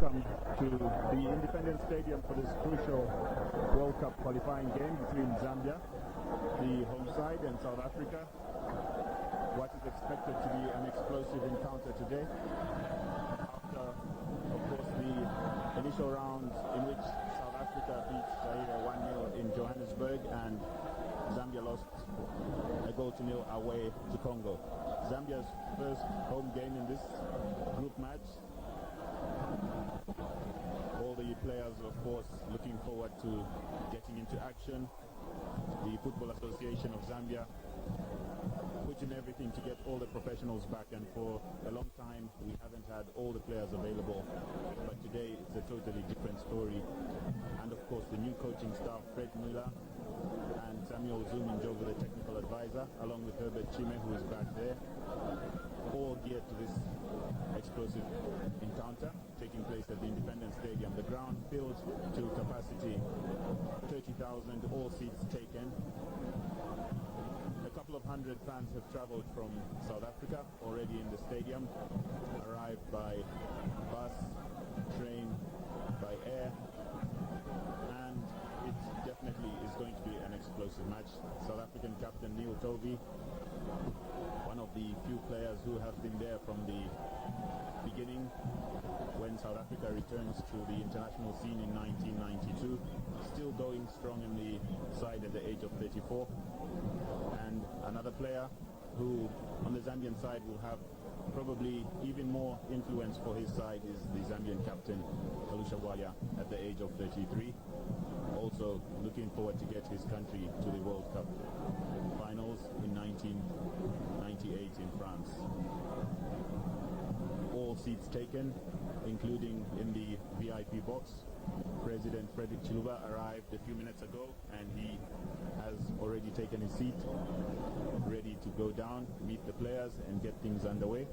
welcome to the Independence Stadium for this crucial World Cup qualifying game between Zambia, the home side, and South Africa. What is expected to be an explosive encounter today after, of course, the initial round in which South Africa beat Zaire 1-0 in Johannesburg and Zambia lost a 0-0 away to Congo. Zambia's first home game in this group match. All the players, of course, looking forward to getting into action. The Football Association of Zambia put in everything to get all the professionals back, and for a long time we haven't had all the players available, but today it's a totally different story. And of course the new coaching staff, Fred Muller and Samuel Zuminjovu, the technical advisor, along with Herbert Chime, who is back there, all geared to this explosive encounter taking place at the Independence Stadium. The ground filled to capacity, 30,000, all seats taken. A couple of hundred fans have traveled from South Africa already in the stadium, arrived by bus, train, by air, and it definitely is going to be an explosive match. South African captain Neil Tovey, one of the few players who have been there from the beginning when South Africa returns to the international scene in 1992, still going strong in the side at the age of 34. And another player who on the Zambian side will have probably even more influence for his side is the Zambian captain Kalusha Bwalya at the age of 33, also looking forward to get his country to the World Cup finals in 1998 in France. All seats taken, including in the VIP box. President Frederick Chiluba arrived a few minutes ago and he has already taken his seat, ready to go down, meet the players and get things underway.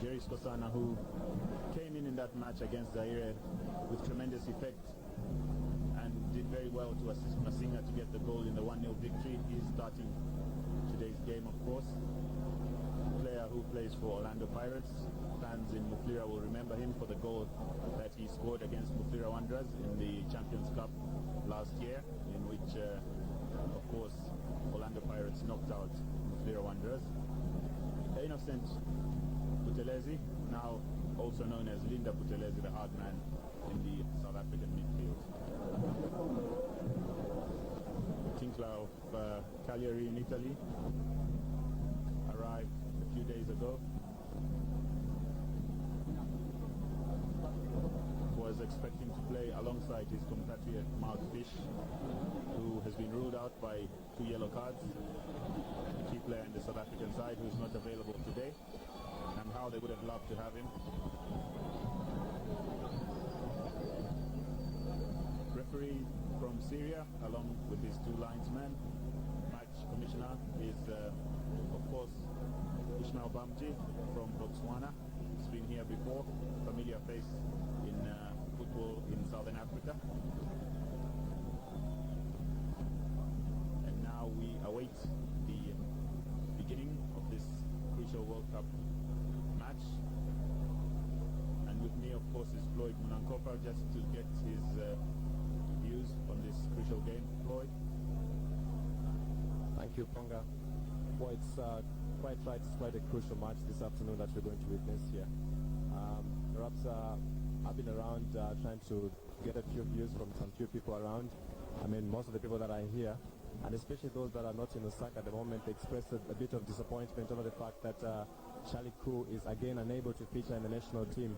Jerry Skosana, who came in that match against Zaire with tremendous effect and did very well to assist Masinga to get the goal in the 1-0 victory. He's starting today's game, of course. Player who plays for Orlando Pirates. Fans in Mufulira will remember him for the goal that he scored against Mufulira Wanderers in the Champions Cup last year, in which, of course, Orlando Pirates knocked out Mufulira Wanderers. Innocent Buthelezi, now also known as Linda Buthelezi, the hard man in the South African midfield. Tinkler of Cagliari in Italy arrived a few days ago. Was expecting to play alongside his compatriot Mark Fish, who has been ruled out by 2 yellow cards. The key player in the South African side who is not available today, and how they would have loved to have him. Referee from Syria, along with his 2 linesmen. Match commissioner is, of course, Ishmael Bamji from Botswana. He's been here before, familiar face in football in Southern Africa. And now we await the beginning of this crucial World Cup match. And with me, of course, is Floyd Munankopa, just to get his views on this crucial game. Floyd? Thank you, Ponga. Well, it's quite right. It's quite a crucial match this afternoon that we're going to witness here. Perhaps I've been around trying to get a few views from some few people around. I mean, most of the people that are here, and especially those that are not in the sack at the moment, expressed a bit of disappointment over the fact that Charlie Koo is again unable to feature in the national team,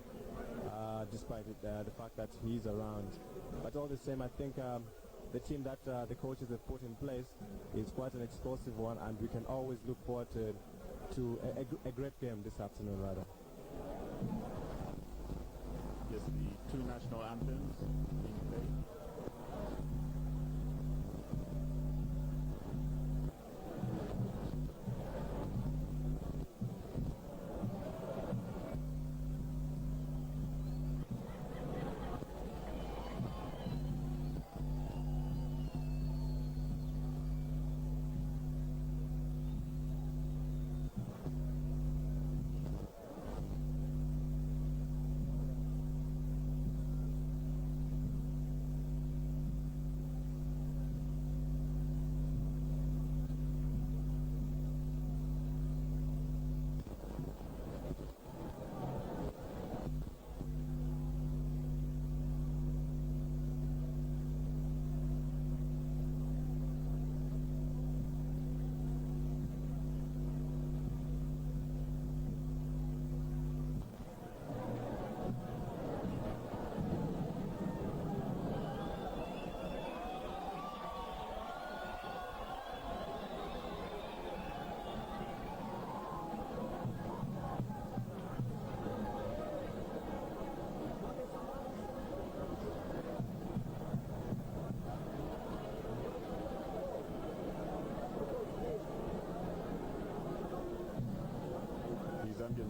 despite the fact that he's around. But all the same, I think the team that the coaches have put in place is quite an explosive one, and we can always look forward to a great game this afternoon, rather. Yes, the 2 national anthems being played.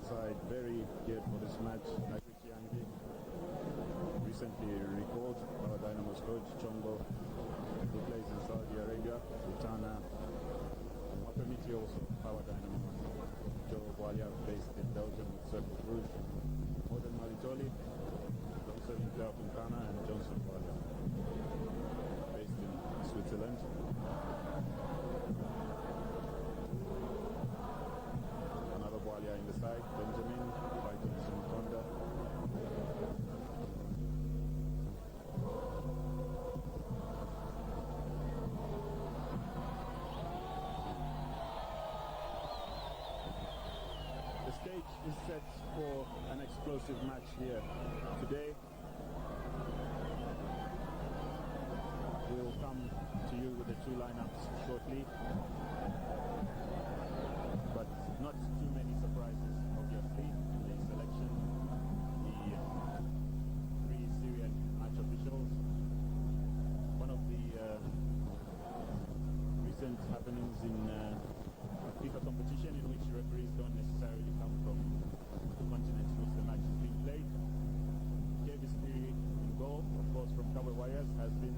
side very geared for this match. Nagri Chiangi, recently recalled our Dynamo's coach, Chongo, who plays in Saudi Arabia. Sultana Mapemiti, also Power Dynamo. Joe Walia, based in Belgium with Cercle Rouge. Modern Malitoli, also in player of Ghana, and Johnson Walia, based in Switzerland. Another Walia in the side, Benjamin, fighting Sumukonda. The stage is set for an explosive match here today. We'll come to you with the two lineups shortly, but not too many surprises, obviously, in the selection. The three Syrian match officials. One of the recent happenings in FIFA competition in which referees don't necessarily come from the continent in which the match is being played. Davis Piri in goal, of course, from Cabo Warriors, has been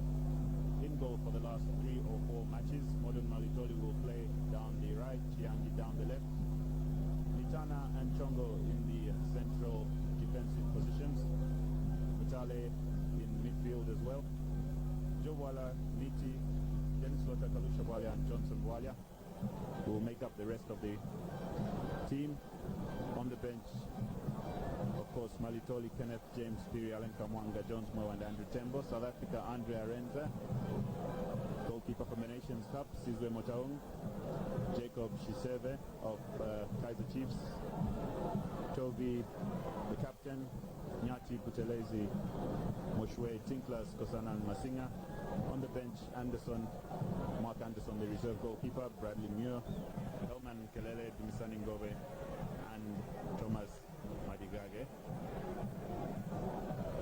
in goal for the last 3 or 4 matches. Modern Malitoli will play down the right, Chiangi down the left. Litana and Chongo in the central defensive positions. Mutale in midfield as well. Joe Wala, Niti, Dennis Lota, Kalusha Walia and Johnson Walia will make up the rest of the team. On the bench, of course, Malitoli, Kenneth James, Piri, Allen Kamwanga, Jones Mo and Andrew Tembo. South Africa, Andrea Renza. Goalkeeper for the Nations Cup, Sizwe Motaung. Jacob Shiseve of Kaizer Chiefs. Toby, the captain. Nyati Butelezi, Moshwe, Tinklas, Kosanan Masinga. On the bench, Anderson, Mark Anderson, the reserve goalkeeper, Bradley Muir, Helman Kelele, Dimisani Ngove, and Thomas Madigage.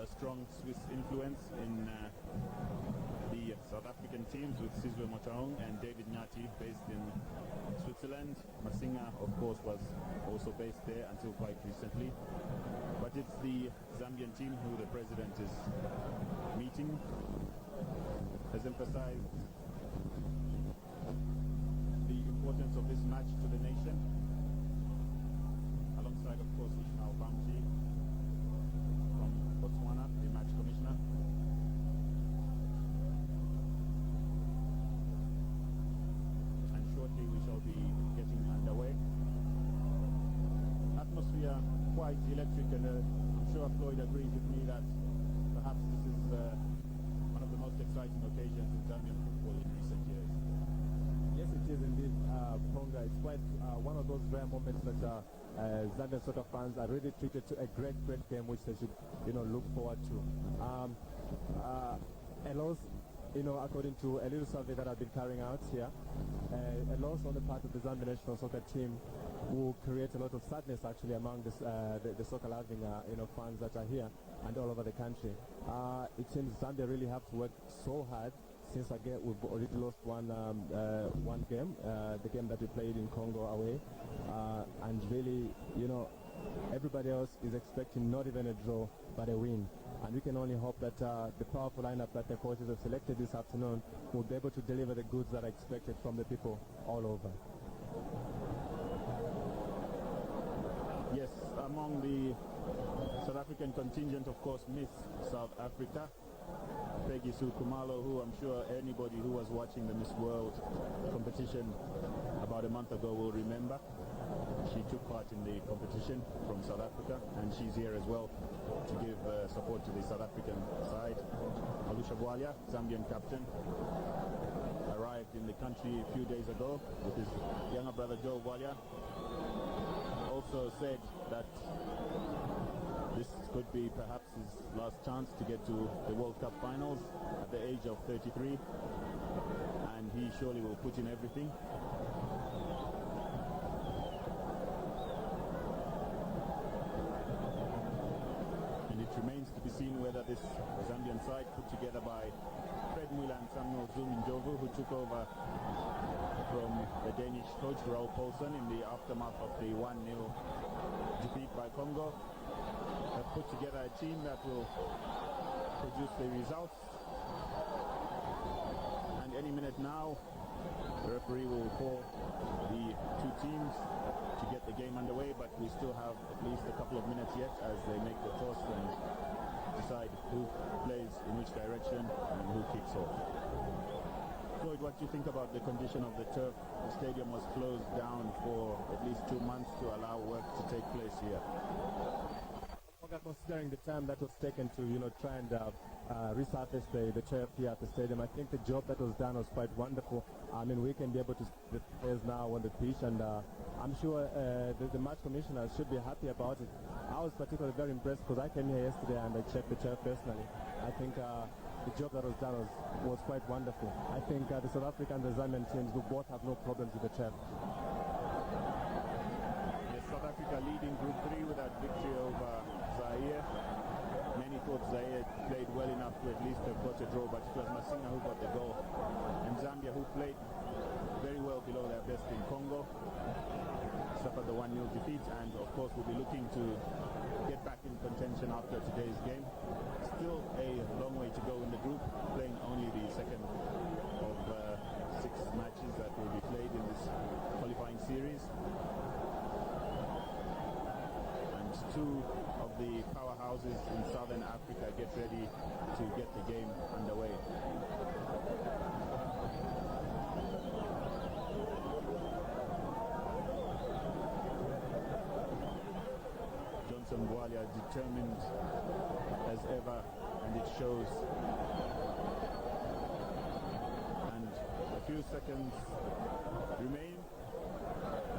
A strong Swiss influence in the South African teams with Sizwe Motaung and David Nyati, based in Switzerland. Masinga, of course, was also based there until quite recently. But it's the Zambian team who the president is meeting, has emphasized the importance of this match to the nation, alongside, of course, Ishmael Bamji from Botswana, the match commissioner. And shortly we shall be getting underway. Atmosphere quite electric, and I'm sure Floyd agrees with me that perhaps this is one of the most exciting occasions in Zambian football in recent years. Yes, it is indeed, Ponga. It's quite one of those rare moments that Zambian soccer fans are really treated to a great game which they should, look forward to. A loss, according to a little survey that I've been carrying out here, a loss on the part of the Zambian national soccer team will create a lot of sadness actually among the soccer-loving fans that are here and all over the country. It seems Zambia really have to work so hard, since again we've already lost one game, the game that we played in Congo away, and really, everybody else is expecting not even a draw but a win. And we can only hope that the powerful lineup that the coaches have selected this afternoon will be able to deliver the goods that are expected from the people all over. Yes, among the South African contingent, of course, Miss South Africa, Peggy Sue Kumalo, who I'm sure anybody who was watching the Miss World competition about a month ago will remember. She took part in the competition from South Africa, and she's here as well to give support to the South African side. Alusha Bwalia, Zambian captain, arrived in the country a few days ago with his younger brother Joe Bwalia. Also said that this could be perhaps his last chance to get to the World Cup finals at the age of 33, and he surely will put in everything. And it remains to be seen whether this Zambian side, put together by Fred Mwila and Samuel Zuminjovu, who took over from the Danish coach Raul Poulsen in the aftermath of the 1-0 defeat by Congo, have put together a team that will produce the results. And any minute now, the referee will call the two teams to get the game underway, but we still have at least a couple of minutes yet as they make the toss and decide who plays in which direction and who kicks off. Floyd, what do you think about the condition of the turf? The stadium was closed down for at least 2 months to allow work to take place here. Considering the time that was taken to, try and resurface the turf here at the stadium, I think the job that was done was quite wonderful. I mean, we can be able to see the players now on the pitch, and I'm sure the match commissioners should be happy about it. I was particularly very impressed because I came here yesterday and I checked the turf personally. I think the job that was done was quite wonderful. I think the South African and the Zambian teams will both have no problems with the turf. Yes, South Africa leading Group 3 with that victory over Zaire. Many thought Zaire played well enough to at least have got a draw, but it was Masinga who got the goal. And Zambia, who played very well below their best in Congo, suffered the 1-0 defeat, and of course will be looking to get back in contention after today's game. Still a long way to go in the group, playing only the second of 6 matches that will be played in this qualifying series. And 2 of the powerhouses in Southern Africa get ready to get the game underway. Bwalia determined as ever, and it shows. And a few seconds remain.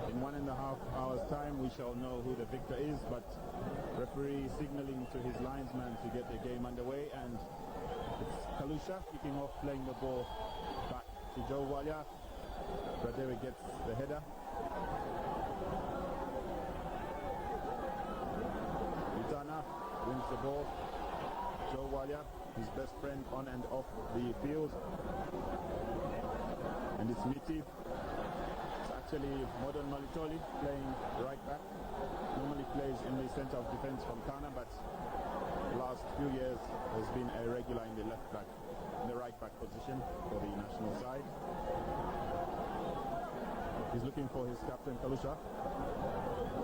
In 1.5 hours time we shall know who the victor is, but referee signaling to his linesman to get the game underway, and it's Kalusha kicking off, playing the ball back to Joe Bwalia. Bradere gets the header. Wins the ball. Joe Bwalia, his best friend on and off the field. And it's Miti. It's actually Modern Malitoli playing right back. Normally plays in the center of defense from Ghana, but the last few years has been a regular in the left back, in the right back position for the national side. He's looking for his captain, Kalusha.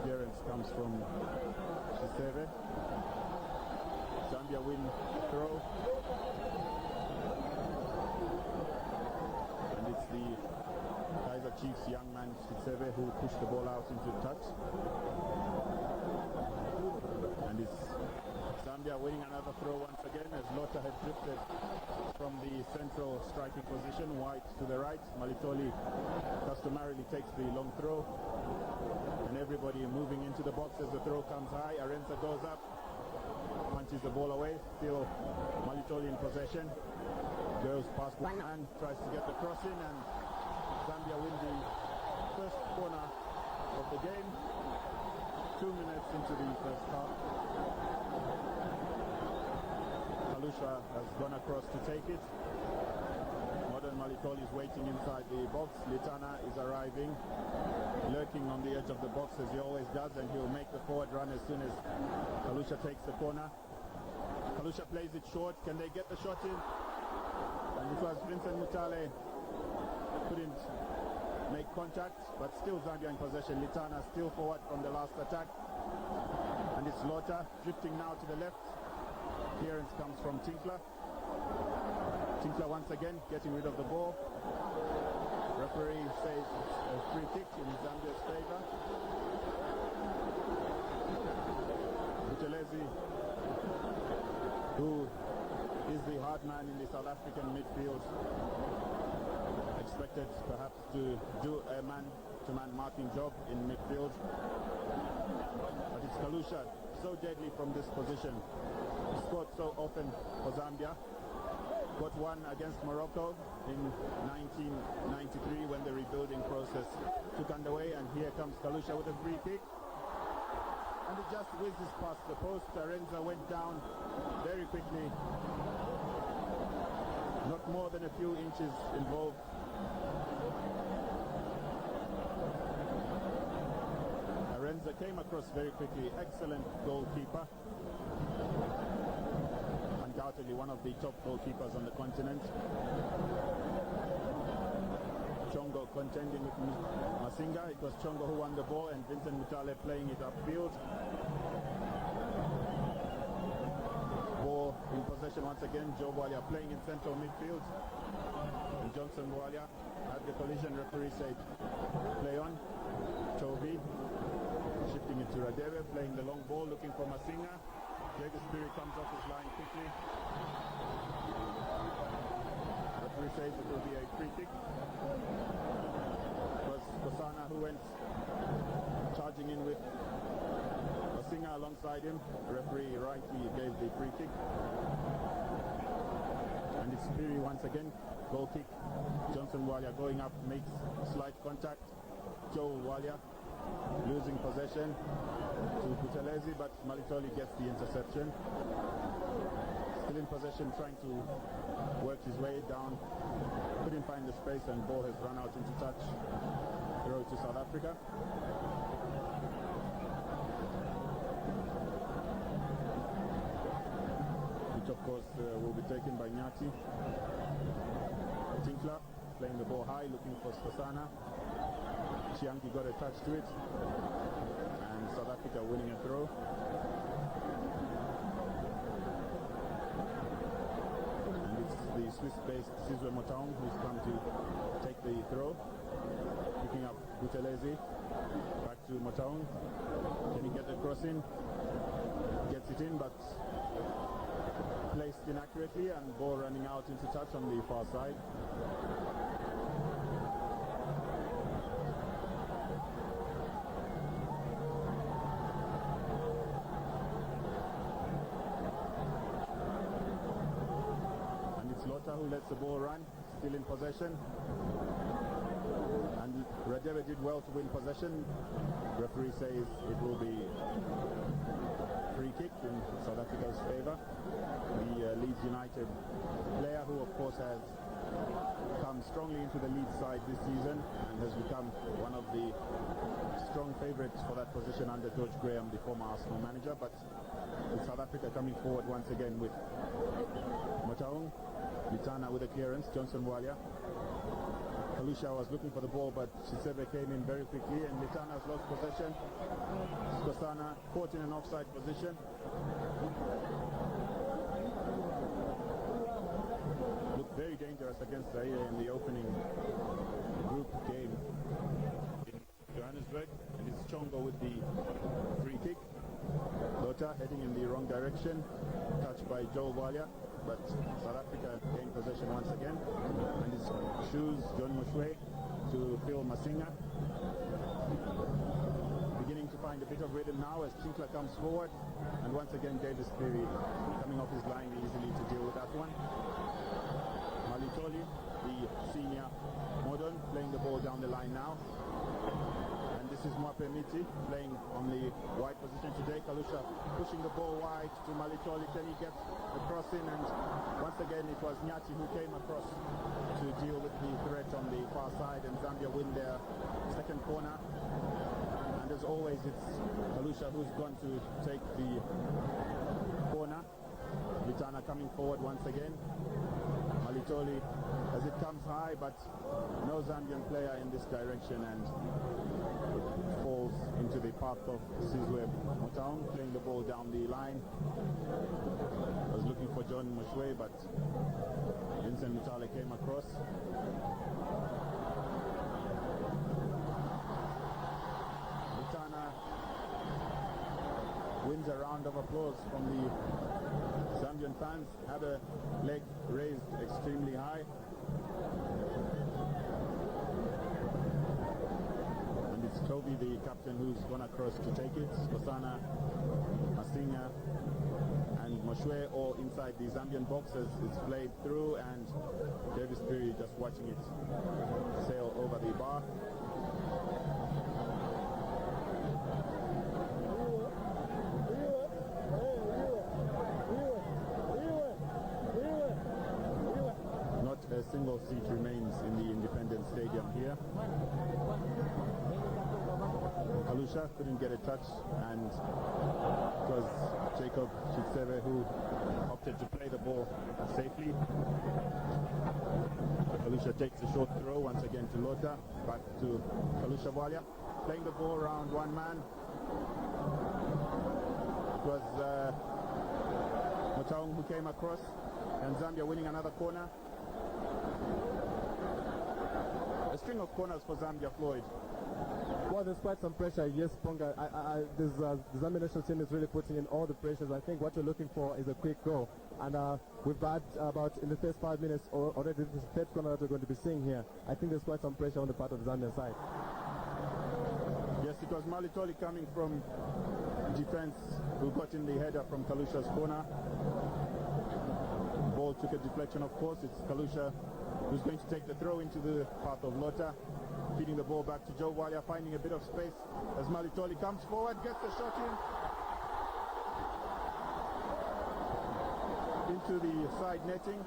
Clearance comes from Shiseve. Zambia win throw. And it's the Kaiser Chiefs young man, Shiseve, who pushed the ball out into touch. And it's Zambia winning another throw once again as Lota had drifted from the central striking position, White to the right. Malitoli customarily takes the long throw. And everybody moving into the box as the throw comes high. Arenza goes up, punches the ball away. Still Malitoli in possession. Goes past one and tries to get the cross in, and Zambia win the first corner of the game. 2 minutes into the first half. Kalusha has gone across to take it. Modern Malitoli is waiting inside the box. Litana is arriving, lurking on the edge of the box as he always does, and he'll make the forward run as soon as Kalusha takes the corner. Kalusha plays it short. Can they get the shot in? And it was Vincent Mutale couldn't make contact, but still Zambia in possession. Litana still forward from the last attack. And it's Lota drifting now to the left. Clearance comes from Tinkler. Tinkler once again getting rid of the ball. Referee says it's a free kick in Zambia's favor. Buthelezi, who is the hard man in the South African midfield, expected perhaps to do a man-to-man marking job in midfield. But it's Kalusha, so deadly from this position. He scored so often for Zambia. Got one against Morocco in 1993 when the rebuilding process took underway, and here comes Kalusha with a free kick. And it just whizzes past the post. Arenza went down very quickly. Not more than a few inches involved. Arenza came across very quickly. Excellent goalkeeper. Undoubtedly one of the top goalkeepers on the continent. Chongo contending with Masinga. It was Chongo who won the ball and Vincent Mutale playing it upfield. Ball in possession once again. Joe Walia playing in central midfield. And Johnson Walia at the collision. Referee said play on. Toby shifting it to Radebe, playing the long ball, looking for Masinga. Jagus Spirit comes off his line quickly. Referee says it will be a free kick. It was Kosana who went charging in with Masinga alongside him. The referee rightly gave the free kick. And it's Spirit once again. Goal kick. Johnson Walia going up, makes slight contact. Joe Walia losing possession to Butelezi, but Malitoli gets the interception. Still in possession, trying to work his way down. Couldn't find the space and ball has run out into touch. Throw to South Africa. Which of course will be taken by Nyati. Tinkler playing the ball high, looking for Skosana. Chianki got a touch to it, and South Africa winning a throw. And it's the Swiss-based Sizwe Motaung who's come to take the throw. Picking up Butelezi, back to Motaung. Can he get the cross in? Gets it in, but placed inaccurately, and ball running out into touch on the far side. Who lets the ball run, still in possession, and Radebe did well to win possession. Referee says it will be free kick in South Africa's favor. The Leeds United player who of course has come strongly into the Leeds side this season and has become one of the strong favourites for that position under George Graham, the former Arsenal manager. But with South Africa coming forward once again with Motaung, Litana with a clearance, Johnson Walia. Kalusha was looking for the ball, but Chisebe came in very quickly, and Litana has lost possession. Skosana caught in an offside position. Looked very dangerous against Zaire in the opening group game in Johannesburg, and it's Chongo with the free kick. Lota heading in the wrong direction, touched by Joel Walia, but South Africa gained possession once again, and it's Shoes John Mushwe to Phil Masinga. Beginning to find a bit of rhythm now as Chinkla comes forward, and once again Davis Perry coming off his line easily to deal with that one. Malitoli, the senior modern, playing the ball down the line now. And this is Mwape Miti playing on the wide position today. Kalusha pushing the ball wide to Malitoli. Can he get the cross in? And once again it was Nyati who came across to deal with the threat on the far side, and Zambia win their second corner. And as always it's Kalusha who's gone to take the corner. Vitana coming forward once again. Malitoli as it comes high, but no Zambian player in this direction, and it falls into the path of Sizwe Motaung playing the ball down the line. Was looking for John Mushwe, but Vincent Mutale came across. Vitana wins a round of applause from the Zambian fans. Had a leg raised extremely high. And it's Toby, the captain, who's gone across to take it. Skosana, Masinga and Moshwe all inside the Zambian box as it's played through, and Davis Perry just watching it sail over the bar. A single seat remains in the Independence Stadium here. Kalusha couldn't get a touch, and it was Jacob Chitseve who opted to play the ball safely. Kalusha takes a short throw once again to Lota, back to Kalusha Bwalia, playing the ball around one man. It was Motaung who came across, and Zambia winning another corner. A string of corners for Zambia, Floyd. Well, there's quite some pressure. Yes, Ponga, the Zambia national team is really putting in all the pressures. I think what we're looking for is a quick goal. And we've had about, in the first 5 minutes, already the third corner that we're going to be seeing here. I think there's quite some pressure on the part of the Zambian side. Yes, it was Malitoli coming from defense who got in the header from Kalusha's corner. Ball took a deflection, of course. It's Kalusha who's going to take the throw into the path of Lota, feeding the ball back to Joe Walia, finding a bit of space as Malitoli comes forward, gets the shot into the side netting,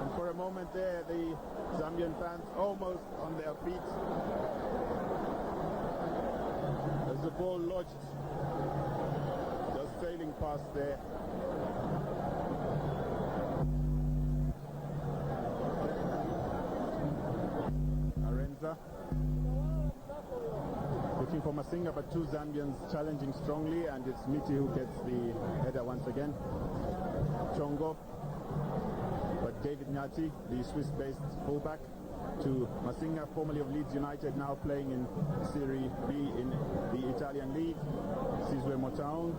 and for a moment there the Zambian fans almost on their feet as the ball lodged, just sailing past there. Looking for Masinga, but two Zambians challenging strongly, and it's Miti who gets the header once again. Chongo, but David Nyati, the Swiss-based fullback, to Masinga, formerly of Leeds United, now playing in Serie B in the Italian league. Sizwe Motaung,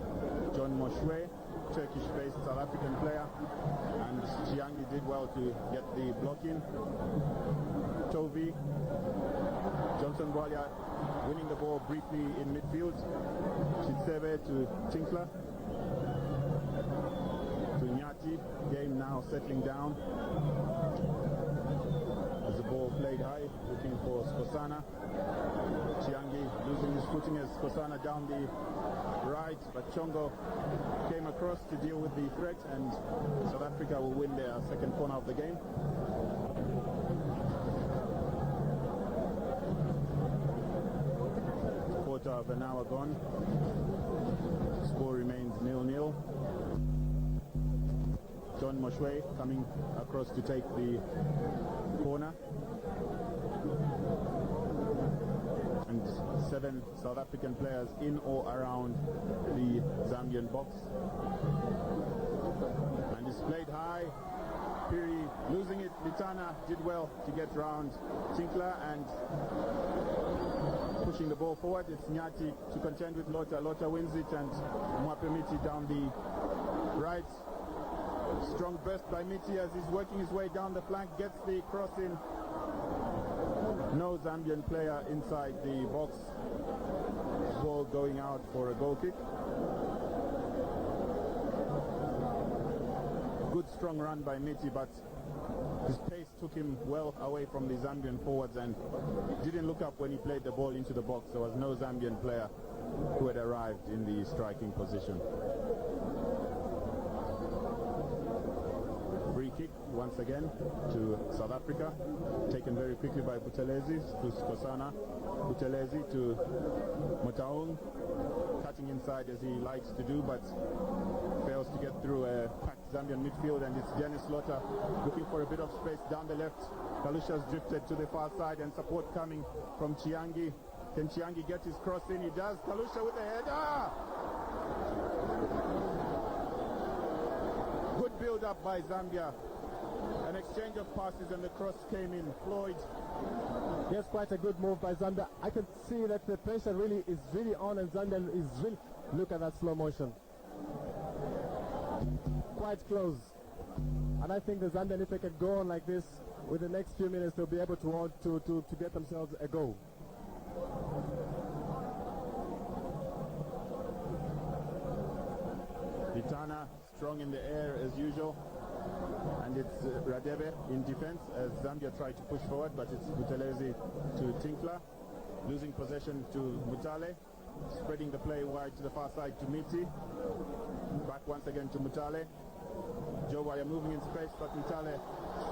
John Moshwe, Turkish-based South African player, and Chiangi did well to get the block in. Tovi, Johnson Bwalia winning the ball briefly in midfield. Chitsebe to Tinkler, to Nyati. Game now settling down as the ball played high, looking for Skosana. Chiangi losing his footing as Skosana down the right, but Chongo came across to deal with the threat, and South Africa will win their second corner of the game. Quarter of an hour gone. Score remains 0-0. John Moshwe coming across to take the corner. And 7 South African players in or around the Zambian box. And it's played high. Piri losing it. Litana did well to get round Tinkler and pushing the ball forward. It's Nyati to contend with Lota. Lota wins it, and Mwape Miti down the right. Strong burst by Miti as he's working his way down the flank, gets the cross in. No Zambian player inside the box. Ball going out for a goal kick. Good strong run by Miti, but his pace took him well away from the Zambian forwards and didn't look up when he played the ball into the box. There was no Zambian player who had arrived in the striking position. Free kick once again to South Africa, taken very quickly by Buthelezi to Skosana. Buthelezi to Motaung, cutting inside as he likes to do, but fails to get through a packed Zambian midfield, and it's Dennis Lota looking for a bit of space down the left. Kalusha's drifted to the far side, and support coming from Chiangi. Can Chiangi get his cross in? He does. Kalusha with the header. Good build-up by Zambia. An exchange of passes, and the cross came in. Floyd. Yes, quite a good move by Zambia. I can see that the pressure is really on, and Zambia is really... Look at that slow motion. Quite close. And I think the Zambian, if they can go on like this, with the next few minutes, they'll be able to get themselves a goal. Litana strong in the air as usual, and it's Radebe in defense as Zambia try to push forward, but it's Buthelezi to Tinkler, losing possession to Mutale, spreading the play wide to the far side to Miti, back once again to Mutale. Joe Walia moving in space, but Mutale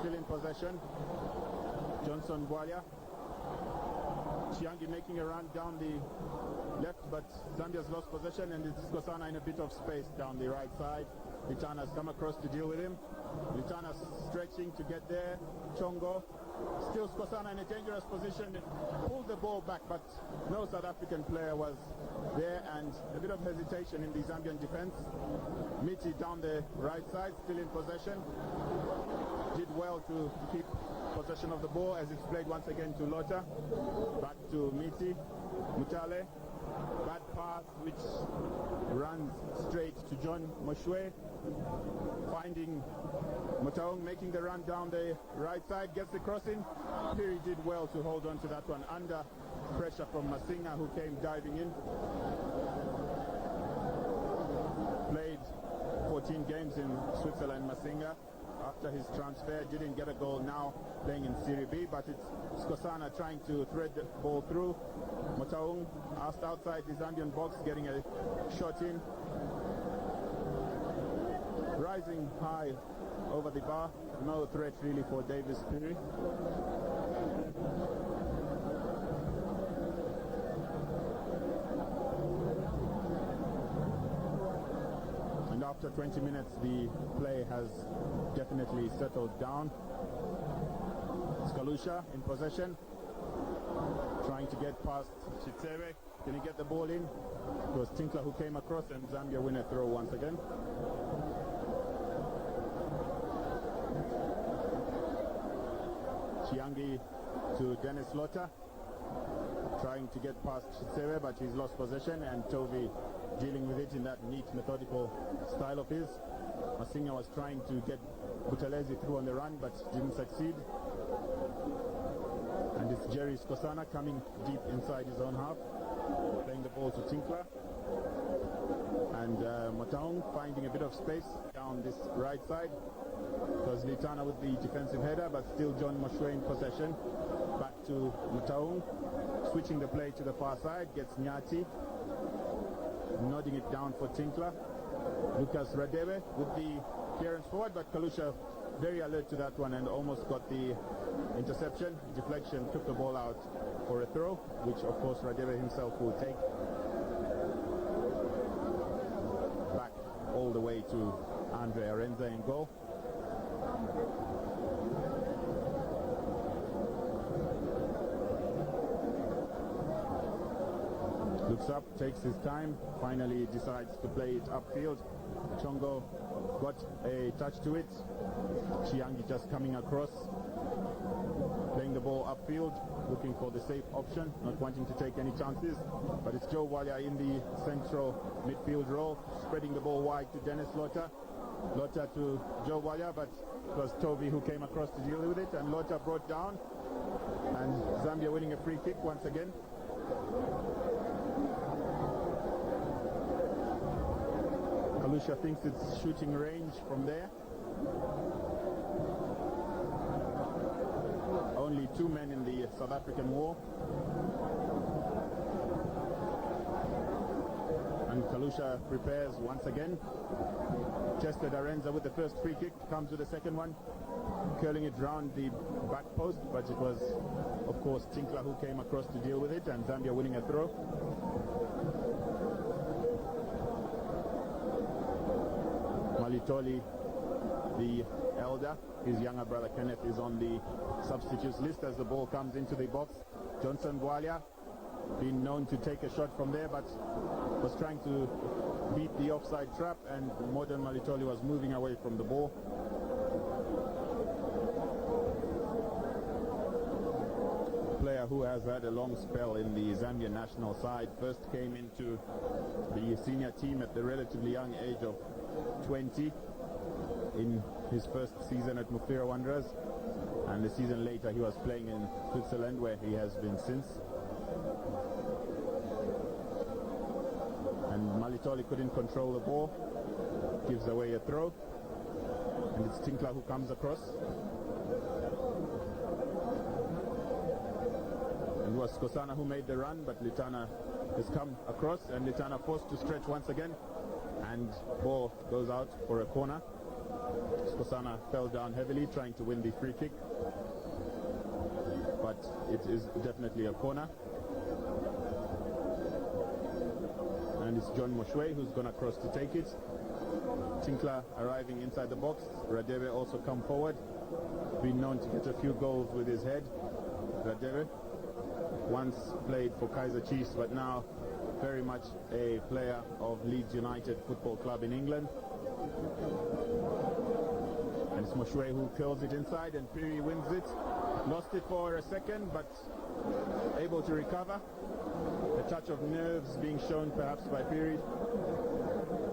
still in possession. Johnson Bwalia Chiangi making a run down the left, but Zambia's lost possession, and it's Skosana in a bit of space down the right side. Litana's come across to deal with him. Litana's stretching to get there. Chongo. Still Skosana in a dangerous position. Pulled the ball back, but no South African player was there, and a bit of hesitation in the Zambian defense. Miti down the right side, still in possession. Did well to keep possession of the ball as it's played once again to Lota. Back to Miti. Mutale. Bad pass which runs straight to John Moshwe. Finding Motaung, making the run down the right side, gets the crossing. Piri did well to hold on to that one under pressure from Masinga, who came diving in. Played 14 games in Switzerland, Masinga. After his transfer, didn't get a goal, now playing in Serie B, but it's Skosana trying to thread the ball through. Motaung asked outside the Zambian box, getting a shot in. Rising high over the bar, no threat really for Davis Piri. And after 20 minutes, the play has definitely settled down. Skalusha in possession, trying to get past Chitsere. Can he get the ball in? It was Tinkler who came across, and Zambia win a throw once again. Chiangi to Dennis Lota, trying to get past Chitsere, but he's lost possession, and Tovi dealing with it in that neat, methodical style of his. Masinga was trying to get Butalezi through on the run, but didn't succeed. And it's Jerry Skosana coming deep inside his own half, playing the ball to Tinkler. And Motaung finding a bit of space down this right side. It was Litana with the defensive header, but still John Moshwe in possession. Back to Motaung, switching the play to the far side, gets Nyati, nodding it down for Tinkler. Lucas Radebe with the clearance forward, but Kalusha very alert to that one and almost got the interception. Deflection took the ball out for a throw, which of course Radebe himself will take. Back all the way to Andre Arenza in goal. Looks up, takes his time, finally decides to play it upfield. Chongo got a touch to it. Chiangi just coming across, playing the ball upfield, looking for the safe option, not wanting to take any chances. But it's Joe Walia in the central midfield role, spreading the ball wide to Dennis Lota. Lota to Joe Walia, but it was Tovi who came across to deal with it, and Lota brought down. And Zambia winning a free kick once again. Kalusha thinks it's shooting range from there. Only two men in the South African wall. And Kalusha prepares once again. Chester Darenza with the first free kick, comes with the second one, curling it round the back post, but it was of course Tinkler who came across to deal with it, and Zambia winning a throw. Malitoli, the elder, his younger brother Kenneth, is on the substitutes list as the ball comes into the box. Johnson Bwalia, been known to take a shot from there, but was trying to beat the offside trap, and Modern Malitoli was moving away from the ball. Player who has had a long spell in the Zambian national side, first came into the senior team at the relatively young age of 20 in his first season at Mufira Wanderers, and the season later he was playing in Switzerland, where he has been since. And Malitoli couldn't control the ball, gives away a throw, and it's Tinkler who comes across. And it was Skosana who made the run, but Litana has come across, and Litana forced to stretch once again, and ball goes out for a corner. Skosana fell down heavily trying to win the free kick, but it is definitely a corner. and it's John Moshwe who's gonna cross to take it. Tinkler arriving inside the box. Radebe also come forward. Been known to get a few goals with his head. Radebe once played for Kaiser Chiefs, but now very much a player of Leeds United Football Club in England. And it's Moshwe who curls it inside, and Piri wins it. Lost it for a second, but able to recover. A touch of nerves being shown perhaps by Piri.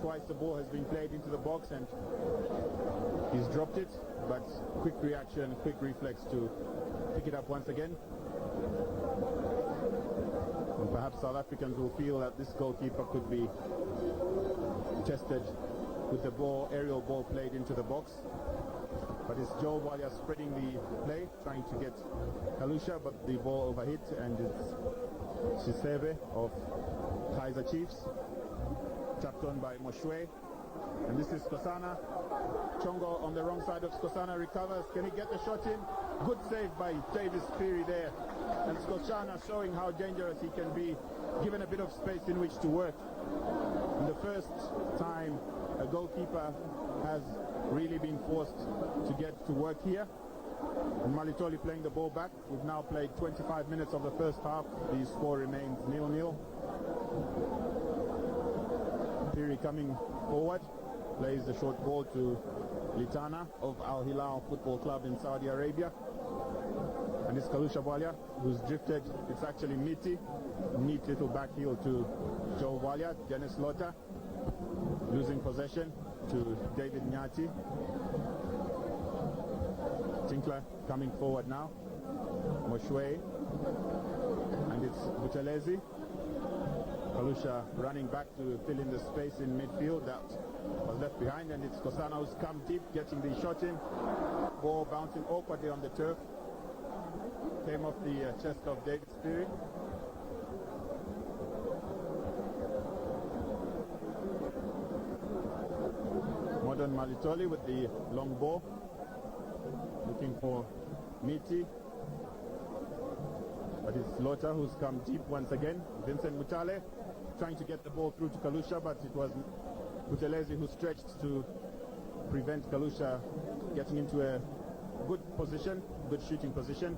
Twice the ball has been played into the box and he's dropped it, but quick reaction, quick reflex to pick it up once again. And perhaps South Africans will feel that this goalkeeper could be tested with the ball, aerial ball played into the box. But it's Joe Walia spreading the play, trying to get Kalusha, but the ball overhit, and it's Shisebe of Kaiser Chiefs, tapped on by Moshwe. And this is Skosana. Chongo on the wrong side of Skosana recovers. Can he get the shot in? Good save by Davis Piri there. And Skosana showing how dangerous he can be, given a bit of space in which to work. And the first time a goalkeeper has really been forced to get to work here. And Malitoli playing the ball back. We've now played 25 minutes of the first half. The score remains 0-0. Piri coming forward, plays the short ball to Litana of Al Hilal Football Club in Saudi Arabia. And it's Kalusha Walia who's drifted. It's actually Miti. Neat little back heel to Joe Walia. Dennis Lotta losing possession to David Nyati. Tinkler coming forward now. Moshwe. And it's Butelezi. Kalusha running back to fill in the space in midfield that was left behind, and it's Kosana who's come deep, getting the shot in. Ball bouncing awkwardly on the turf. Came off the chest of David Piri. Modern Malitoli with the long ball. Looking for Miti. But it's Lota who's come deep once again. Vincent Mutale trying to get the ball through to Kalusha, but it was Butelezi who stretched to prevent Kalusha getting into a good position, good shooting position,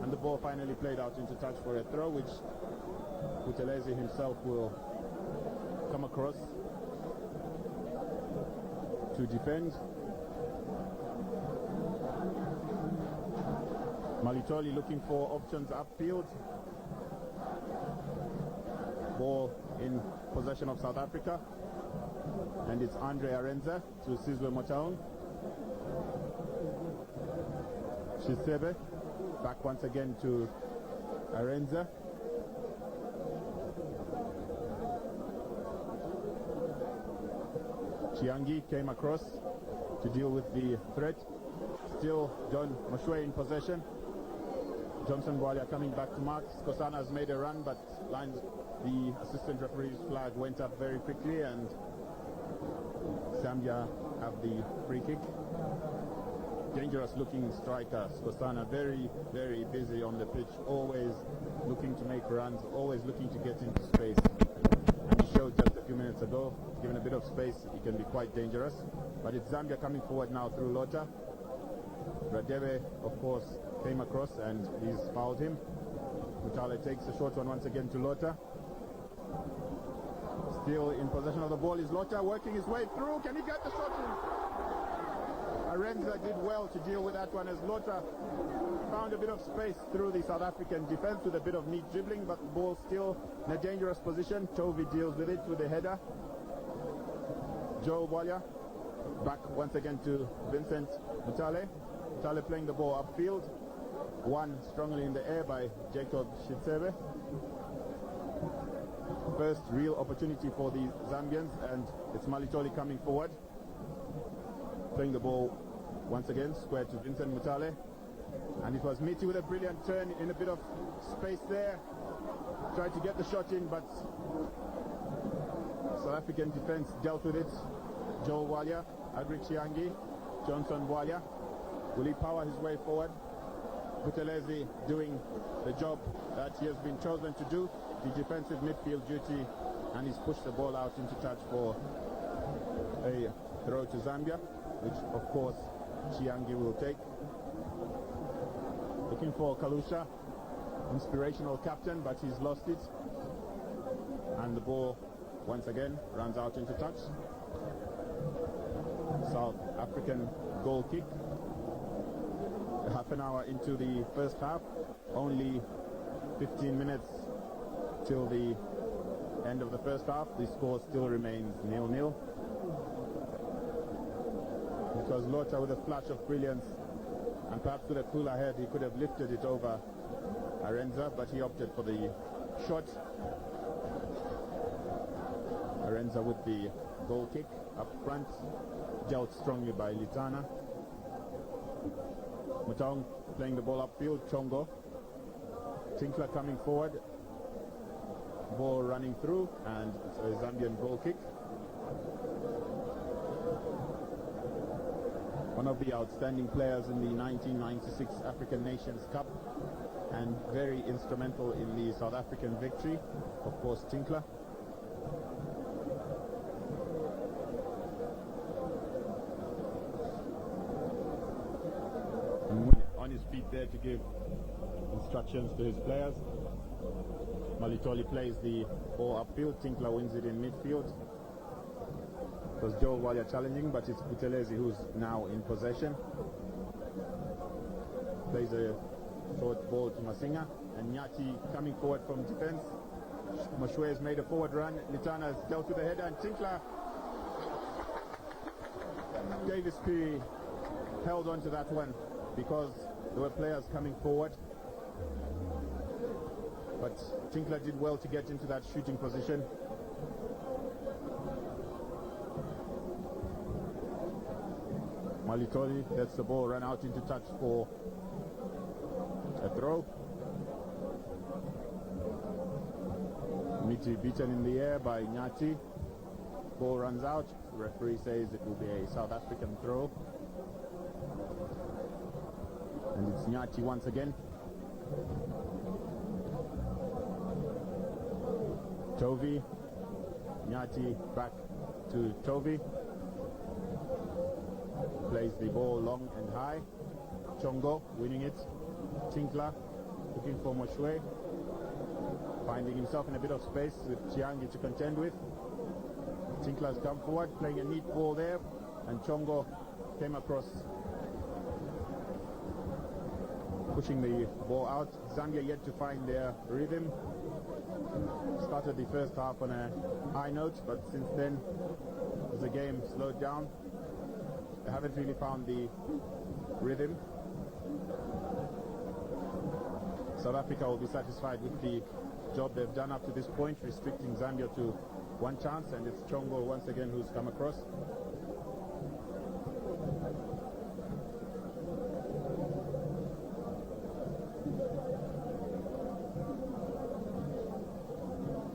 and the ball finally played out into touch for a throw, which Butelezi himself will come across to defend. Malitoli looking for options upfield. Ball in possession of South Africa, and it's Andre Arenza to Sizwe Motaung. Shisebe back once again to Arenza. Chiangi came across to deal with the threat. Still John Moshwe in possession. Johnson Bwalia coming back to mark. Skosana has made a run, but the assistant referee's flag went up very quickly, and Zambia have the free kick. Dangerous looking striker, Skosana, very, very busy on the pitch, always looking to make runs, always looking to get into space. And he showed just a few minutes ago, given a bit of space, he can be quite dangerous. But it's Zambia coming forward now through Lota. Radebe, of course, came across and he's fouled him. Mutale takes a short one once again to Lota. Still in possession of the ball is Lota, working his way through. Can he get the shot in? Arenza did well to deal with that one as Lota found a bit of space through the South African defense with a bit of neat dribbling, but the ball still in a dangerous position. Tovi deals with it with a header. Joe Walia back once again to Vincent Mutale. Mutale playing the ball upfield. One strongly in the air by Jacob Shitsebe. First real opportunity for the Zambians, and it's Malitoli coming forward. Playing the ball once again, square to Vincent Mutale. And it was Miti with a brilliant turn in a bit of space there. Tried to get the shot in, but South African defense dealt with it. Joe Walia, Agri Chiangi, Johnson Walia. Will he power his way forward? Butelezi doing the job that he has been chosen to do, the defensive midfield duty, and he's pushed the ball out into touch for a throw to Zambia, which of course Chiangi will take. Looking for Kalusha, inspirational captain, but he's lost it. And the ball once again runs out into touch. South African goal kick. Half an hour into the first half, only 15 minutes till the end of the first half. The score still remains 0-0. Because Lota, with a flash of brilliance and perhaps with a cooler head, he could have lifted it over Arenza, but he opted for the shot. Arenza with the goal kick up front, dealt strongly by Litana. Mutaung playing the ball upfield, Chongo. Tinkler coming forward, ball running through, and it's a Zambian goal kick. One of the outstanding players in the 1996 African Nations Cup and very instrumental in the South African victory, of course, Tinkler. On his feet there to give instructions to his players. Malitoli plays the ball upfield, Tinkler wins it in midfield. It was Joe Walia challenging, but it's Butelezi who's now in possession. Plays a short ball to Masinga, and Nyati coming forward from defense. Moshwe has made a forward run. Litana has dealt with the header, and Tinkler. Davis P held on to that one because there were players coming forward. But Tinkler did well to get into that shooting position. Malitoli lets the ball run out into touch for a throw. Miti beaten in the air by Nyati. Ball runs out. The referee says it will be a South African throw. And it's Nyati once again. Tovi. Nyati back to Tovi. Plays the ball long and high. Chongo winning it. Tinkler looking for Moshwe. Finding himself in a bit of space with Chiangi to contend with. Tinkler's come forward, playing a neat ball there, and Chongo came across, pushing the ball out. Zambia yet to find their rhythm. Started the first half on a high note, but since then, as the game slowed down, they haven't really found the rhythm. South Africa will be satisfied with the job they've done up to this point, restricting Zambia to one chance, and it's Chongo once again who's come across.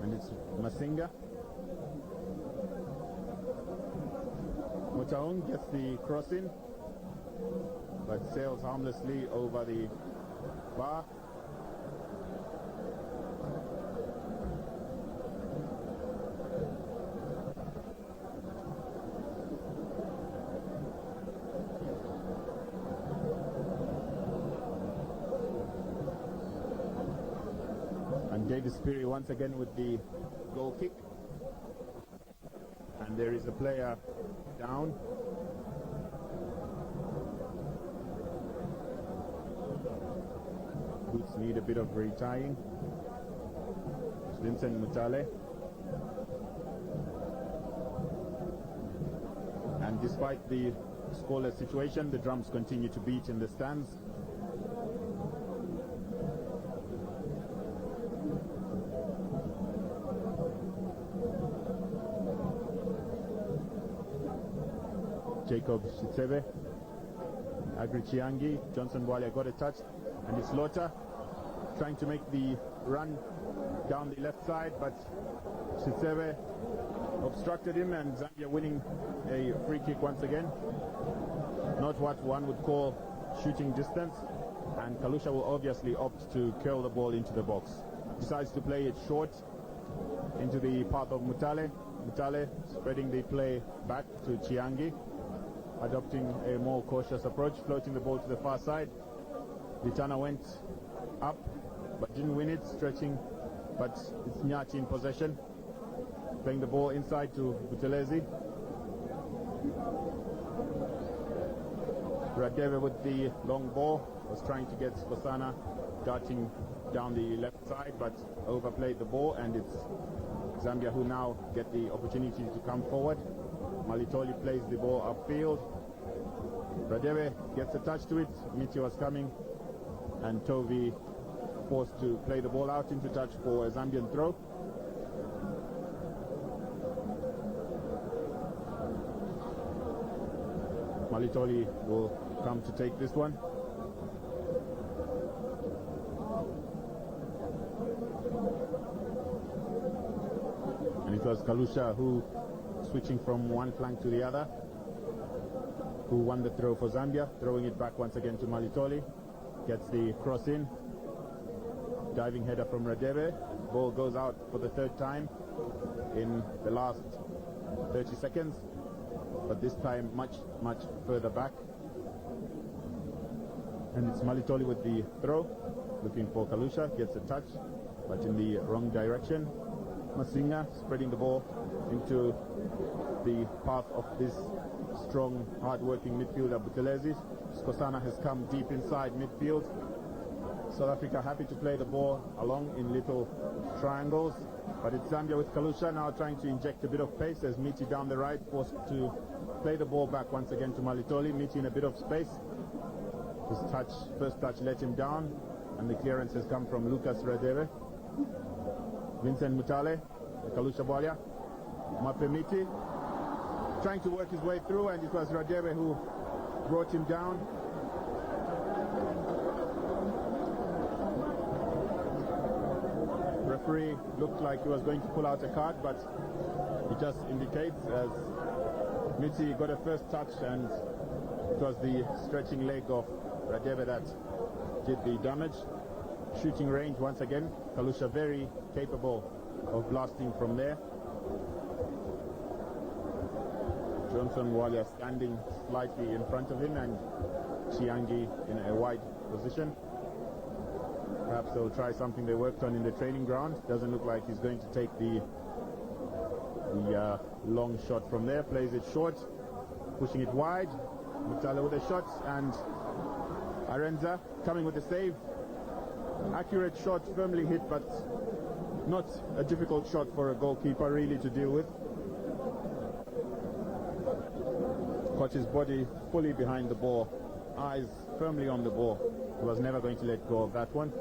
And it's Masinga. Mutaung gets the cross in, but sails harmlessly over the bar. Davis Piri once again with the goal kick, and there is a player down. Boots need a bit of retying. It's Vincent Mutale, and despite the scoreless situation, the drums continue to beat in the stands. Jacob Shitsebe, Agri Chiangi, Johnson Bwalia got a touch, and it's Lota trying to make the run down the left side, but Shitsebe obstructed him, and Zambia winning a free kick once again. Not what one would call shooting distance, and Kalusha will obviously opt to curl the ball into the box. Decides to play it short into the path of Mutale. Mutale spreading the play back to Chiangi, adopting a more cautious approach, floating the ball to the far side. Litana went up, but didn't win it, stretching, but it's Nyati in possession, playing the ball inside to Buthelezi. Radeve with the long ball, was trying to get Skosana darting down the left side, but overplayed the ball, and it's Zambia who now get the opportunity to come forward. Malitoli plays the ball upfield. Radeve gets a touch to it. Miti was coming, and Tovi forced to play the ball out into touch for a Zambian throw. Malitoli will come to take this one. And it was Kalusha who, switching from one flank to the other, who won the throw for Zambia, throwing it back once again to Malitoli. Gets the cross in. Diving header from Radeve. Ball goes out for the third time in the last 30 seconds. But this time much further back. And it's Malitoli with the throw. Looking for Kalusha. Gets a touch, but in the wrong direction. Masinga spreading the ball into the path of this strong, hard-working midfielder Buthelezi. Skosana has come deep inside midfield. South Africa happy to play the ball along in little triangles, but it's Zambia with Kalusha now trying to inject a bit of pace as Miti down the right, forced to play the ball back once again to Malitoli. Miti in a bit of space. His first touch let him down, and the clearance has come from Lucas Radeve. Vincent Mutale, Kalusha Bwalia, Mape Miti, trying to work his way through, and it was Radeve who brought him down. Referee looked like he was going to pull out a card, but it just indicates as Miti got a first touch, and it was the stretching leg of Radeve that did the damage. Shooting range once again. Kalusha very capable of blasting from there. Johnson Walia standing slightly in front of him, and Chiangi in a wide position. Perhaps they'll try something they worked on in the training ground. Doesn't look like he's going to take the long shot from there. Plays it short, pushing it wide. Mutala with a shot, and Arenza coming with a save. Accurate shot, firmly hit, but not a difficult shot for a goalkeeper really to deal with. Caught his body fully behind the ball, eyes firmly on the ball. He was never going to let go of that one.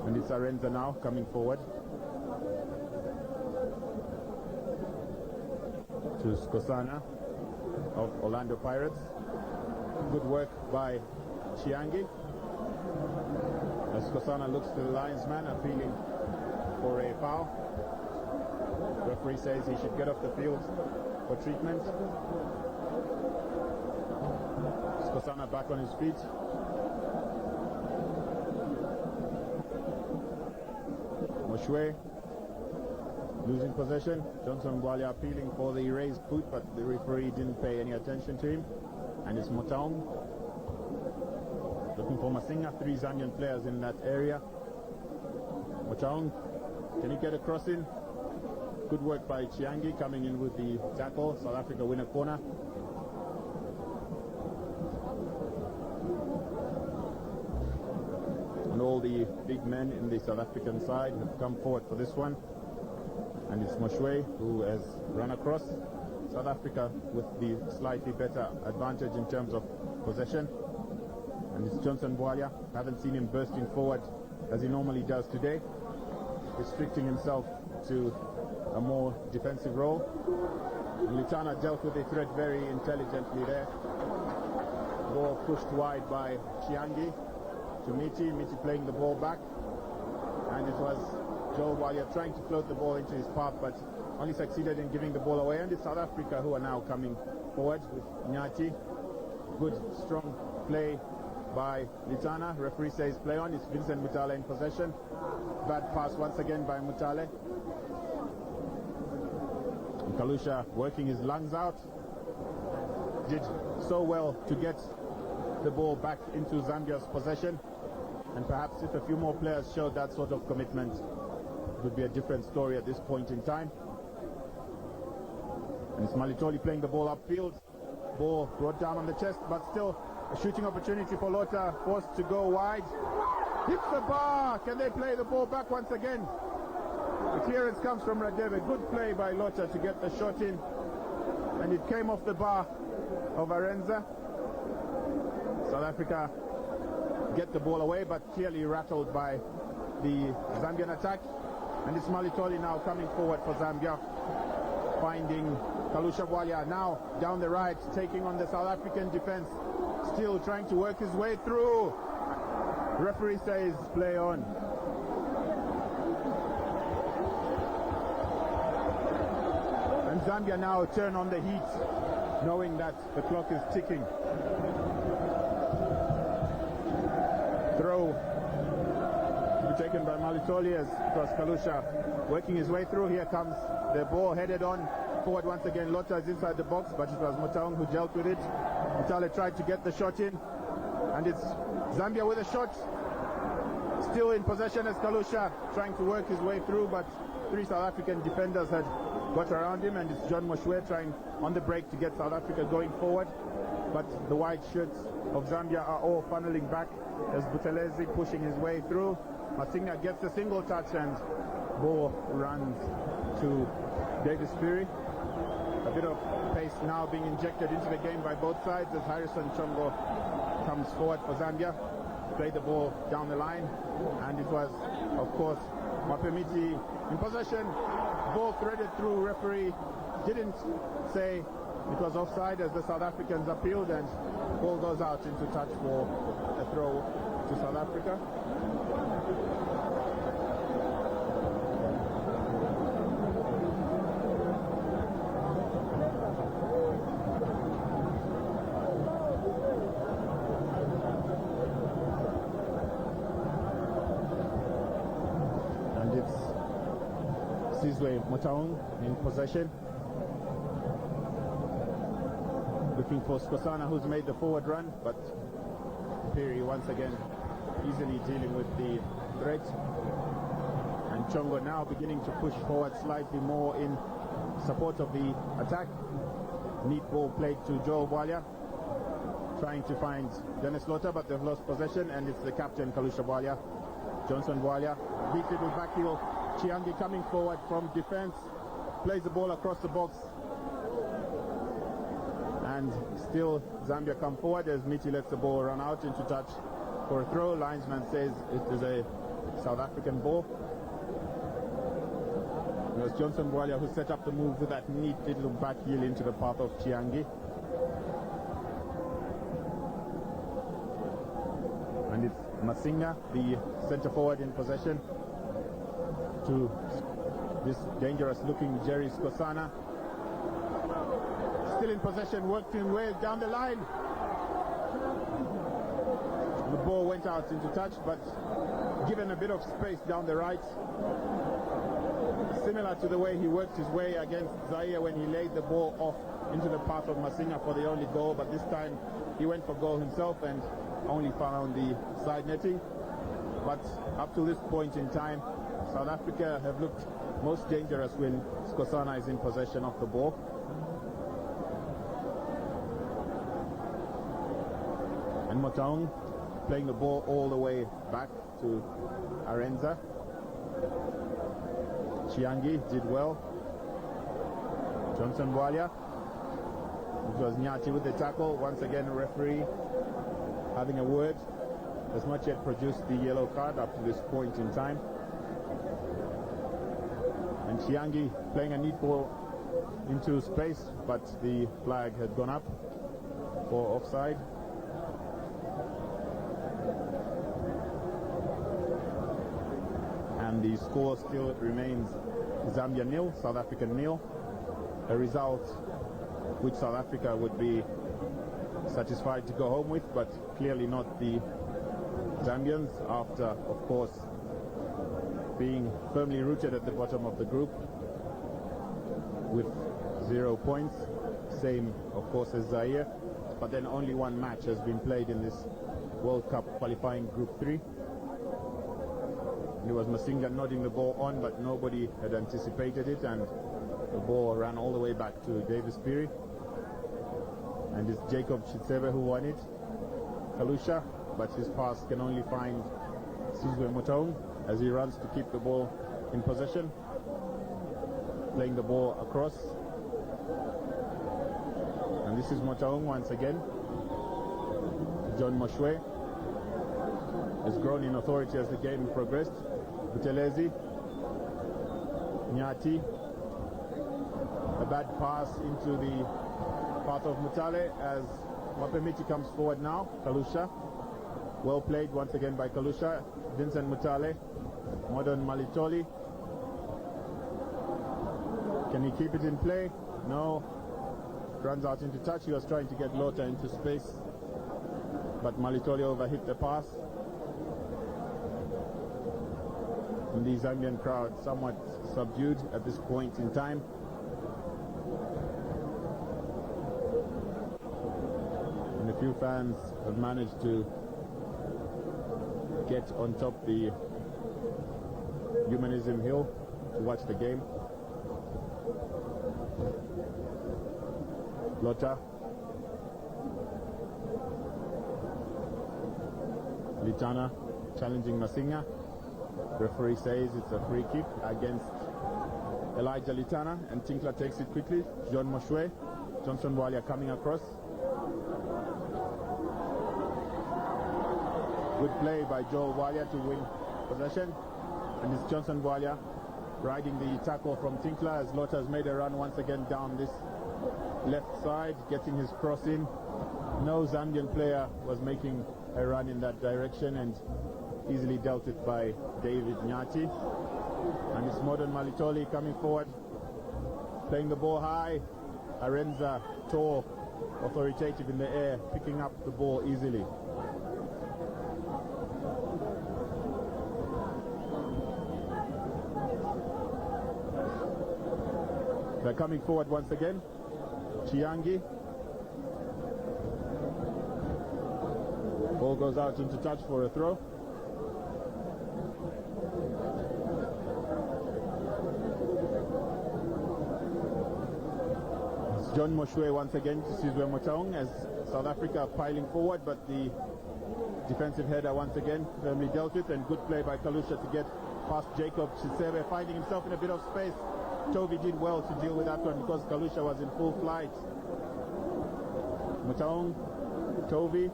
And it's Arenza now coming forward to Skosana of Orlando Pirates. Good work by Chiangi. As Skosana looks to the linesman, appealing for a foul. Referee says he should get off the field for treatment. Skosana back on his feet. Moshwe losing possession. Johnson Bwalia appealing for the raised boot, but the referee didn't pay any attention to him. And it's Motaung looking for Masinga. 3 Zambian players in that area. Motaung, can he get a cross in? Good work by Chiangi coming in with the tackle. South Africa win a corner. And all the big men in the South African side have come forward for this one. And it's Moshwe who has run across. South Africa with the slightly better advantage in terms of possession. And it's Johnson Bwalia. Haven't seen him bursting forward as he normally does today, restricting himself to a more defensive role. Litana dealt with the threat very intelligently there. Ball pushed wide by Chiangi to Miti. Miti playing the ball back. And it was Joel Bwalia trying to float the ball into his path, but only succeeded in giving the ball away. And it's South Africa who are now coming forward with Nyati. Good, strong play by Litana. Referee says play on. It's Vincent Mutale in possession. Bad pass once again by Mutale. Kalusha working his lungs out. Did so well to get the ball back into Zambia's possession. And perhaps if a few more players showed that sort of commitment, it would be a different story at this point in time. And it's Malitoli playing the ball upfield. Ball brought down on the chest, but still a shooting opportunity for Lota, forced to go wide. Hits the bar. Can they play the ball back once again? The clearance comes from Radebe. Good play by Lota to get the shot in. And it came off the bar of Arenza. South Africa get the ball away, but clearly rattled by the Zambian attack. And it's Malitoli now coming forward for Zambia, finding Kalusha Bwalia now down the right, taking on the South African defense, still trying to work his way through. The referee says play on. And Zambia now turn on the heat, knowing that the clock is ticking. Throw to be taken by Malitoli as Kalusha working his way through. Here comes the ball headed on forward once again. Lota is inside the box, but it was Motaung who dealt with it. Mutale tried to get the shot in, and it's Zambia with a shot. Still in possession as Kalusha trying to work his way through, but three South African defenders had got around him, and it's John Moshwe trying on the break to get South Africa going forward. But the white shirts of Zambia are all funneling back as Buthelezi pushing his way through. Masinga gets a single touch, and ball runs to Davis Fury. A bit of pace now being injected into the game by both sides as Harrison Chongo comes forward for Zambia. Played the ball down the line, and it was, of course, Mapemiti in possession. Ball threaded through. Referee didn't say it was offside as the South Africans appealed, and ball goes out into touch for a throw to South Africa. Motaung in possession, looking for Skosana, who's made the forward run, but Piri once again easily dealing with the threat. And Chongo now beginning to push forward slightly more in support of the attack. Neat ball played to Joe Bwalia, trying to find Dennis Lota, but they've lost possession, and it's the captain Kalusha Bwalia. Johnson Bwalia beats it with back heel. Chiangi coming forward from defense, plays the ball across the box, and still Zambia come forward as Miti lets the ball run out into touch for a throw. Linesman says it is a South African ball. It was Johnson Bwalia who set up the move with that neat little back heel into the path of Chiangi. And it's Masinga, the centre forward, in possession to this dangerous looking Jerry Skosana. Still in possession, worked him way down the line. The ball went out into touch, but given a bit of space down the right, similar to the way he worked his way against Zaire when he laid the ball off into the path of Masinga for the only goal, but this time he went for goal himself and only found the side netting. But up to this point in time, South Africa have looked most dangerous when Skosana is in possession of the ball. And Motaung playing the ball all the way back to Arenza. Chiangi did well. Johnson Bwalia. It was Nyati with the tackle. Once again, a referee having a word. Has not yet produced the yellow card up to this point in time. And Chiangi playing a neat ball into space, but the flag had gone up for offside. And the score still remains Zambia 0, South Africa 0. A result which South Africa would be satisfied to go home with, but clearly not the Zambians, after, of course, being firmly rooted at the bottom of the group with 0 points. Same, of course, as Zaire, but then only one match has been played in this World Cup qualifying Group 3. It was Masinga nodding the ball on, but nobody had anticipated it, and the ball ran all the way back to Davis Piri. And it's Jacob Chitsebe who won it. Kalusha, but his pass can only find Sizwe Mutong as he runs to keep the ball in possession. Playing the ball across. And this is Mutong once again. John Moshwe has grown in authority as the game progressed. Butelezi, Nyati, a bad pass into the path of Mutale as Mapemiti comes forward now. Kalusha, well played once again by Kalusha. Vincent Mutale, Modern Malitoli. Can he keep it in play? No. Runs out into touch. He was trying to get Lota into space, but Malitoli overhit the pass. And the Zambian crowd somewhat subdued at this point in time. And a few fans have managed to get on top the Humanism Hill to watch the game. Lota, Litana challenging Masinga. Referee says it's a free kick against Elijah Litana, and Tinkler takes it quickly. John Moshwe, Johnson Walia coming across. Good play by Joel Walia to win possession, and it's Johnson Walia riding the tackle from Tinkler as Lota has made a run once again down this left side, getting his cross in. No Zambian player was making a run in that direction, and easily dealt it by David Nyati. And it's Modern Malitoli coming forward, playing the ball high. Arenza, tall, authoritative in the air, picking up the ball easily. They're coming forward once again. Chiangi. Ball goes out into touch for a throw. It's John Moshwe once again to Sizwe Mutong as South Africa piling forward, but the defensive header once again firmly dealt with, and good play by Kalusha to get past Jacob Chisebe, finding himself in a bit of space. Toby did well to deal with that one because Kalusha was in full flight. Mutong, Toby,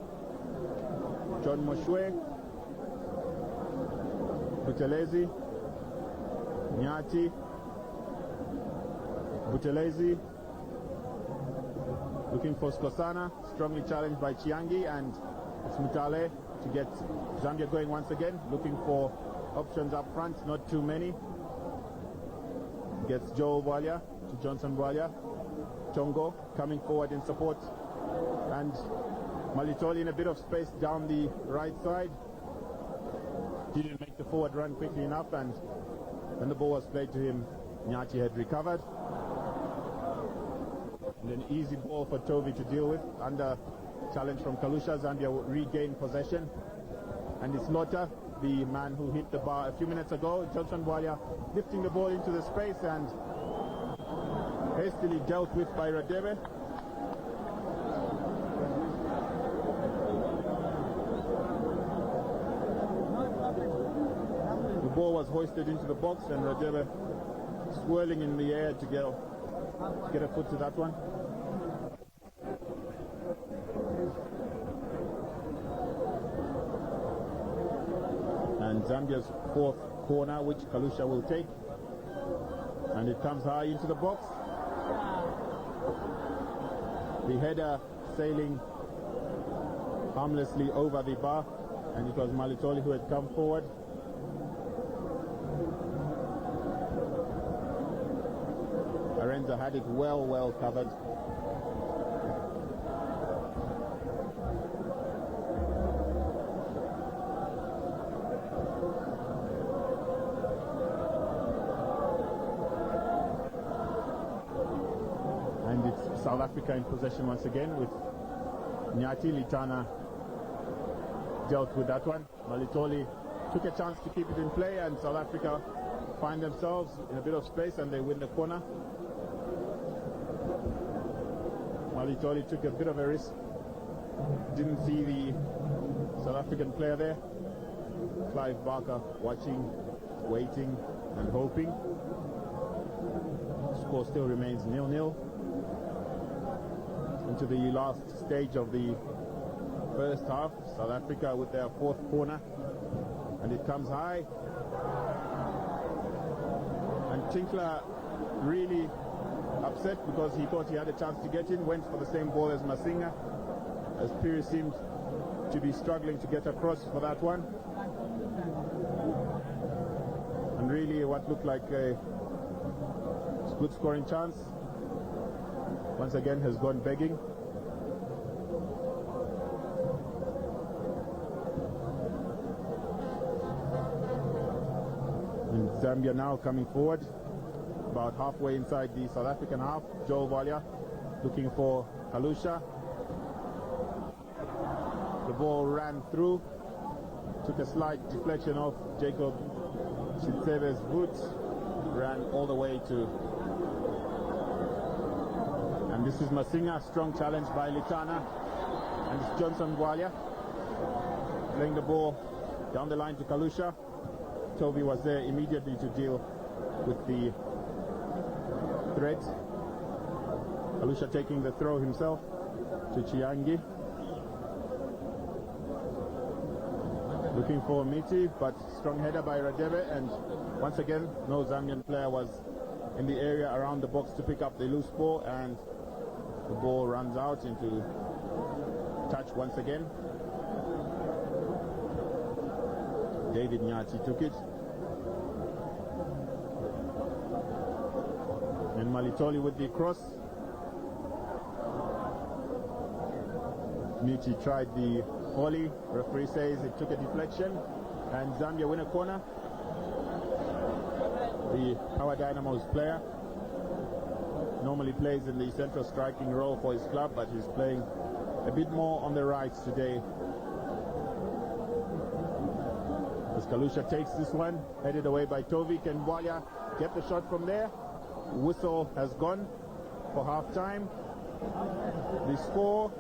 John Moshwe, Butelezi, Nyati, Butelezi, looking for Skosana, strongly challenged by Chiangi, and it's Mutale to get Zambia going once again, looking for options up front, not too many. Gets Joel Walia to Johnson Walia. Chongo coming forward in support, and Malitoli in a bit of space down the right side. Didn't make the forward run quickly enough, and when the ball was played to him, Nyati had recovered. And an easy ball for Toby to deal with under challenge from Kalusha. Zambia will regain possession, and it's Lota, the man who hit the bar a few minutes ago. Johnson Walia lifting the ball into the space and hastily dealt with by Radebe. The ball was hoisted into the box, and Radebe swirling in the air to get a foot to that one. And Zambia's fourth corner, which Kalusha will take, and it comes high into the box. The header sailing harmlessly over the bar, and it was Malitoli who had come forward. Arenza had it well covered. And it's South Africa in possession once again with Nyati. Litana dealt with that one. Malitoli took a chance to keep it in play, and South Africa find themselves in a bit of space and they win the corner. Malitoli took a bit of a risk. Didn't see the South African player there. Clive Barker watching, waiting and hoping. Score still remains 0-0. Into the last stage of the first half. South Africa with their fourth corner. And it comes high. And Tinkler really upset because he thought he had a chance to get in. Went for the same ball as Masinga, as Piri seemed to be struggling to get across for that one. And really what looked like a good scoring chance once again has gone begging. And Zambia now coming forward about halfway inside the South African half. Joel Valia looking for Kalusha. The ball ran through, took a slight deflection off Jacob Chitseve's boot, ran all the way to, and this is Masinga. Strong challenge by Litana, and it's Johnson Valia playing the ball down the line to Kalusha. Toby was there immediately to deal with the threat. Kalusha taking the throw himself to Chiangi. Looking for Miti, but strong header by Radebe, and once again no Zambian player was in the area around the box to pick up the loose ball, and the ball runs out into touch once again. David Nyati took it. And Malitoli with the cross. Miti tried the volley. Referee says it took a deflection, and Zambia win a corner. The Power Dynamos player normally plays in the central striking role for his club, but he's playing a bit more on the right today. As Kalusha takes this one, headed away by Tovik, and Valia get the shot from there. Whistle has gone for half time. The score